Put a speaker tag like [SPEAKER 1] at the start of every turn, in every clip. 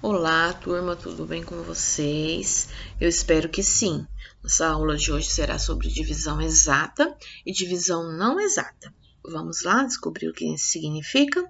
[SPEAKER 1] Olá, turma, tudo bem com vocês? Eu espero que sim. Nossa aula de hoje será sobre divisão exata e divisão não exata. Vamos lá descobrir o que isso significa?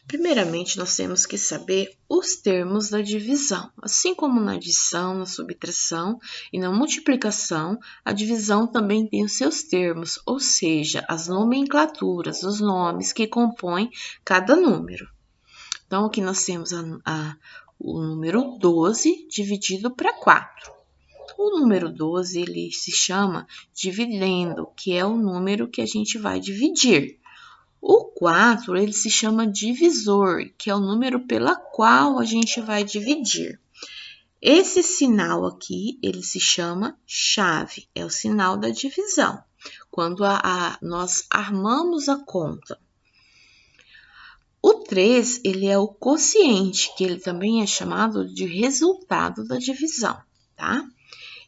[SPEAKER 1] Primeiramente, nós temos que saber os termos da divisão. Assim como na adição, na subtração e na multiplicação, a divisão também tem os seus termos, ou seja, as nomenclaturas, os nomes que compõem cada número. Então, aqui nós temos o número 12 dividido para 4. O número 12, ele se chama dividendo, que é o número que a gente vai dividir. O 4, ele se chama divisor, que é o número pela qual a gente vai dividir. Esse sinal aqui, ele se chama chave, é o sinal da divisão. Quando nós armamos a conta. O 3, ele é o quociente, que ele também é chamado de resultado da divisão, tá?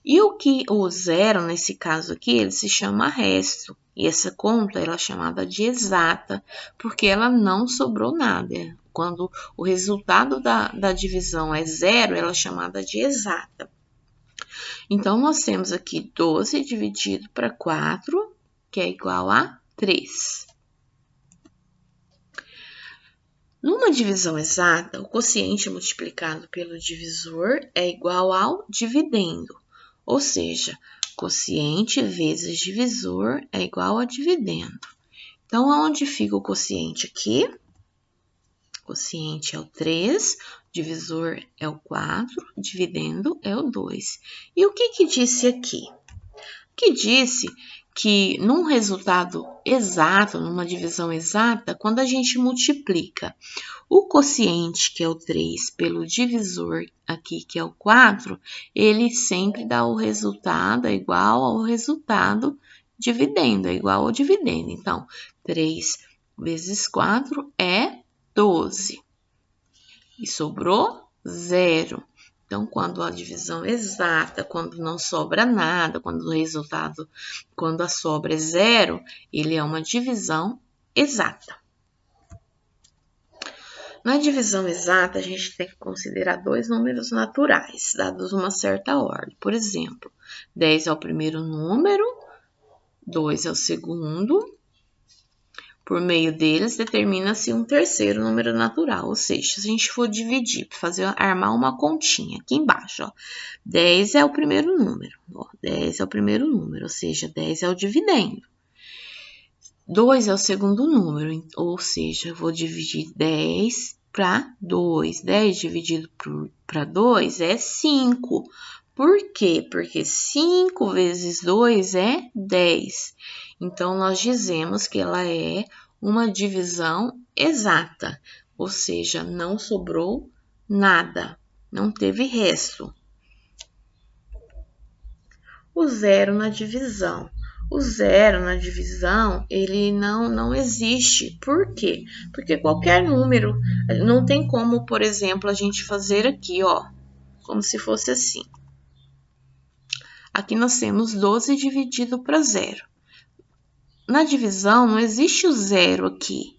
[SPEAKER 1] E o 0, nesse caso aqui, ele se chama resto. E essa conta, ela é chamada de exata, porque ela não sobrou nada. Quando o resultado da divisão é 0, ela é chamada de exata. Então, nós temos aqui 12 dividido para 4, que é igual a 3. Numa divisão exata, o quociente multiplicado pelo divisor é igual ao dividendo, ou seja, quociente vezes divisor é igual a dividendo. Então, aonde fica o quociente aqui? O quociente é o 3, divisor é o 4, dividendo é o 2. E o que disse aqui? Que disse que num resultado exato, numa divisão exata, quando a gente multiplica o quociente, que é o 3, pelo divisor aqui, que é o 4, ele sempre dá o resultado igual ao resultado dividendo, é igual ao dividendo. Então, 3 vezes 4 é 12. E sobrou 0. Então, quando a divisão é exata, quando não sobra nada, quando a sobra é 0, ele é uma divisão exata. Na divisão exata, a gente tem que considerar dois números naturais, dados uma certa ordem. Por exemplo, 10 é o primeiro número, 2 é o segundo. Por meio deles, determina-se um terceiro número natural, ou seja, se a gente for dividir, armar uma continha aqui embaixo, ó, 10 é o primeiro número, ó, 10 é o primeiro número, ou seja, 10 é o dividendo. 2 é o segundo número, ou seja, eu vou dividir 10 para 2. 10 dividido para 2 é 5. Por quê? Porque 5 vezes 2 é 10. Então, nós dizemos que ela é uma divisão exata, ou seja, não sobrou nada, não teve resto. O zero na divisão. O zero na divisão, ele não existe. Por quê? Porque qualquer número, não tem como, por exemplo, a gente fazer aqui, ó, como se fosse assim. Aqui nós temos 12 dividido para 0. Na divisão, não existe o zero aqui.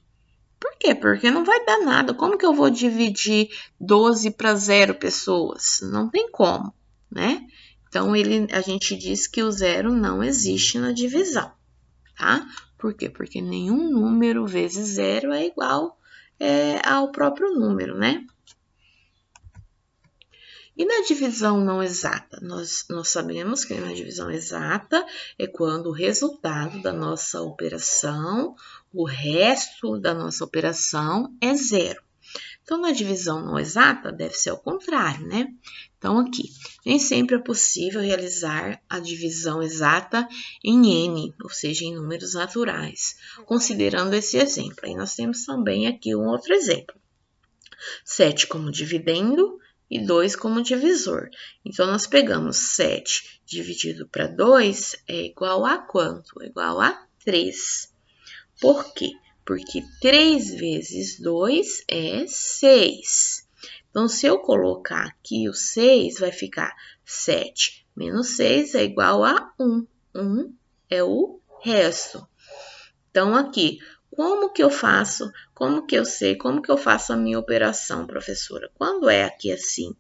[SPEAKER 1] Por quê? Porque não vai dar nada. Como que eu vou dividir 12 para 0 pessoas? Não tem como, né? Então, a gente diz que o zero não existe na divisão, tá? Por quê? Porque nenhum número vezes zero é igual ao próprio número, né? E na divisão não exata? Nós sabemos que na divisão exata é quando o resultado da nossa operação, o resto da nossa operação é zero. Então, na divisão não exata, deve ser ao contrário, né? Então, aqui, nem sempre é possível realizar a divisão exata em N, ou seja, em números naturais, considerando esse exemplo. Aí, nós temos também aqui um outro exemplo. 7 como dividendo e 2 como divisor. Então, nós pegamos 7 dividido para 2 é igual a quanto? É igual a 3. Por quê? Porque 3 vezes 2 é 6. Então, se eu colocar aqui o 6, vai ficar 7 menos 6 é igual a 1. 1 é o resto. Então, aqui, como que eu faço? Como que eu sei? Como que eu faço a minha operação, professora? Quando é aqui assim,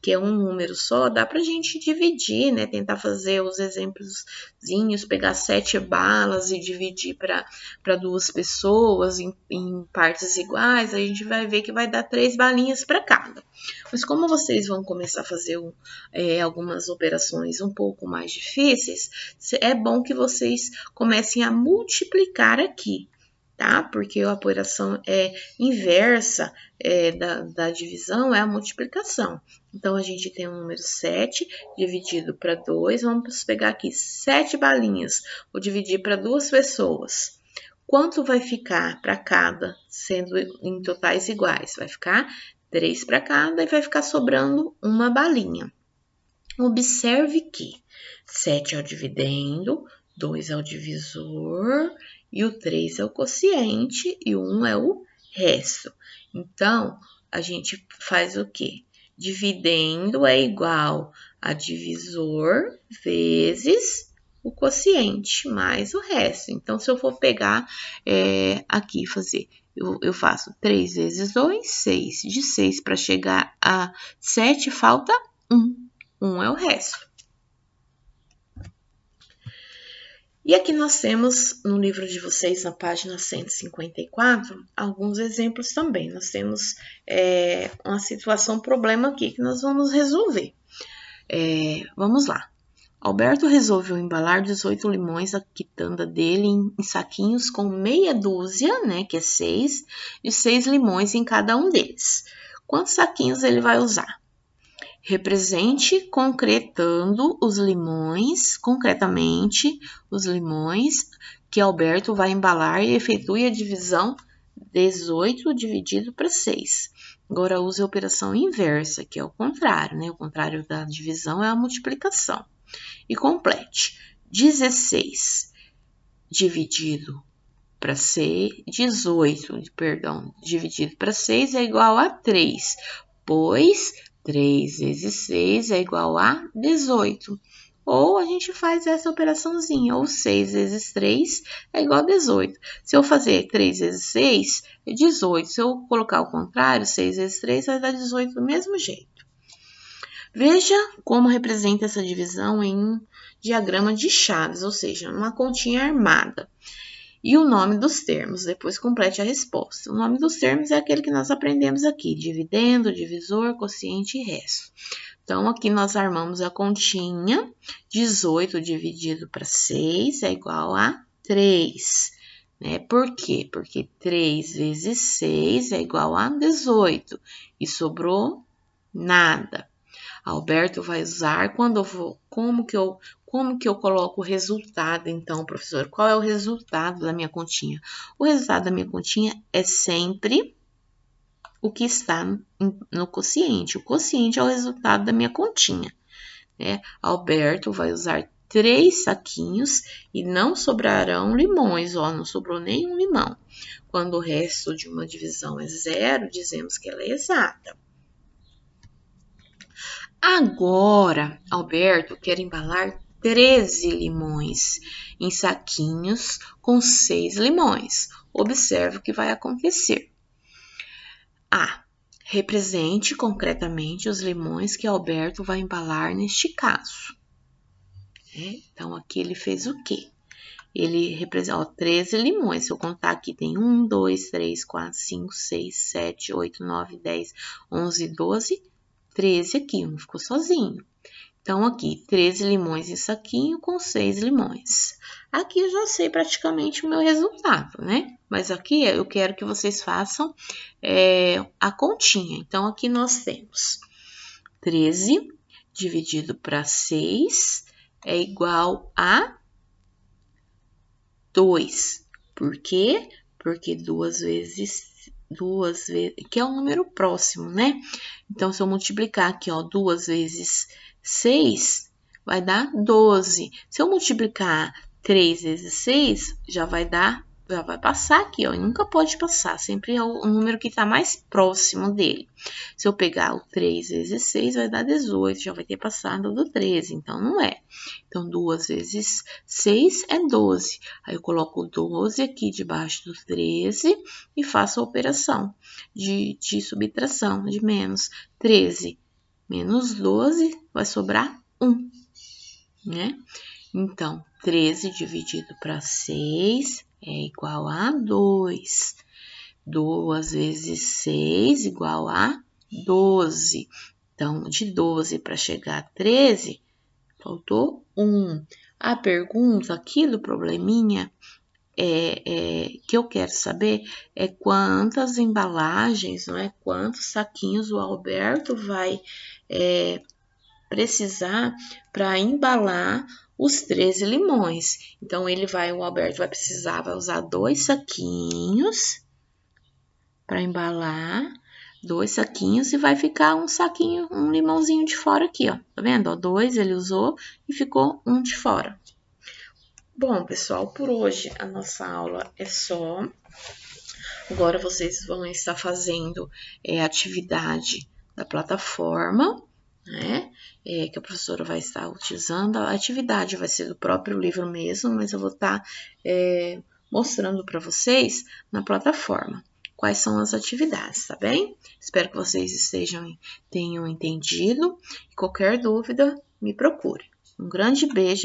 [SPEAKER 1] que é um número só, dá pra gente dividir, né? Tentar fazer os exemplozinhos, pegar 7 balas e dividir para 2 pessoas em partes iguais, a gente vai ver que vai dar 3 balinhas para cada. Mas como vocês vão começar a fazer algumas operações um pouco mais difíceis, é bom que vocês comecem a multiplicar aqui, tá? Porque a operação inversa da divisão é a multiplicação. Então, a gente tem o número 7 dividido para 2. Vamos pegar aqui 7 balinhas. Vou dividir para 2 pessoas. Quanto vai ficar para cada, sendo em totais iguais? Vai ficar 3 para cada e vai ficar sobrando uma balinha. Observe que 7 é o dividendo, 2 é o divisor, e o 3 é o quociente e o 1 é o resto. Então, a gente faz o quê? Dividendo é igual a divisor vezes o quociente mais o resto. Então, se eu for pegar aqui fazer, eu faço 3 vezes 2, 6. De 6 para chegar a 7, falta 1. 1 é o resto. E aqui nós temos, no livro de vocês, na página 154, alguns exemplos também. Nós temos uma situação, problema aqui que nós vamos resolver. Vamos lá. Alberto resolveu embalar 18 limões da quitanda dele em saquinhos com meia dúzia, né, que é 6, e 6 limões em cada um deles. Quantos saquinhos ele vai usar? Represente concretamente os limões que Alberto vai embalar e efetue a divisão 18 dividido para 6. Agora use a operação inversa, que é o contrário, né? O contrário da divisão é a multiplicação. E complete. 16 dividido para 6, 18, dividido para 6 é igual a 3, pois 3 vezes 6 é igual a 18. Ou a gente faz essa operaçãozinha, ou 6 vezes 3 é igual a 18. Se eu fazer 3 vezes 6, é 18. Se eu colocar o contrário, 6 vezes 3 vai dar 18 do mesmo jeito. Veja como representa essa divisão em um diagrama de chaves, ou seja, uma continha armada. E o nome dos termos, depois complete a resposta. O nome dos termos é aquele que nós aprendemos aqui, dividendo, divisor, quociente e resto. Então, aqui nós armamos a continha, 18 dividido para 6 é igual a 3. Né? Por quê? Porque 3 vezes 6 é igual a 18. E sobrou nada. Alberto vai usar quando eu vou, como que eu coloco o resultado, então, professor? Qual é o resultado da minha continha? O resultado da minha continha é sempre o que está no quociente. O quociente é o resultado da minha continha. Né? Alberto vai usar 3 saquinhos e não sobrarão limões, ó, não sobrou nenhum limão. Quando o resto de uma divisão é 0, dizemos que ela é exata. Agora, Alberto quer embalar 13 limões em saquinhos com 6 limões. Observe o que vai acontecer. A. Represente concretamente os limões que Alberto vai embalar neste caso. Então, aqui ele fez o quê? Ele representa 13 limões. Se eu contar aqui, tem 1, 2, 3, 4, 5, 6, 7, 8, 9, 10, 11, 12, 13 aqui, um ficou sozinho. Então, aqui, 13 limões em saquinho com 6 limões. Aqui eu já sei praticamente o meu resultado, né? Mas aqui eu quero que vocês façam a continha. Então, aqui nós temos 13 dividido para 6 é igual a 2. Por quê? Porque 2 vezes, que é um número próximo, né? Então, se eu multiplicar aqui, ó, 2 vezes 6, vai dar 12. Se eu multiplicar 3 vezes 6, já vai dar já vai passar aqui, ó, e nunca pode passar, sempre é o número que está mais próximo dele. Se eu pegar o 3 vezes 6, vai dar 18, já vai ter passado do 13, então não é. Então, 2 vezes 6 é 12. Aí eu coloco o 12 aqui debaixo do 13 e faço a operação de subtração, de menos. 13 menos 12 vai sobrar 1, né? Então, 13 dividido para 6 é igual a 2. 2 vezes 6 igual a 12. Então, de 12 para chegar a 13, faltou 1. A pergunta aqui do probleminha que eu quero saber é quantas embalagens, não é? Quantos saquinhos o Alberto vai precisar para embalar os 13 limões. Então, o Alberto vai precisar, vai usar 2 saquinhos para embalar, 2 saquinhos e vai ficar um saquinho, um limãozinho de fora aqui, ó. Tá vendo? Ó, 2 ele usou e ficou um de fora. Bom, pessoal, por hoje a nossa aula é só. Agora vocês vão estar fazendo atividade da plataforma, né? Que a professora vai estar utilizando. A atividade vai ser do próprio livro mesmo, mas eu vou estar mostrando para vocês na plataforma quais são as atividades, tá bem? Espero que vocês tenham entendido. Qualquer dúvida, me procure. Um grande beijo.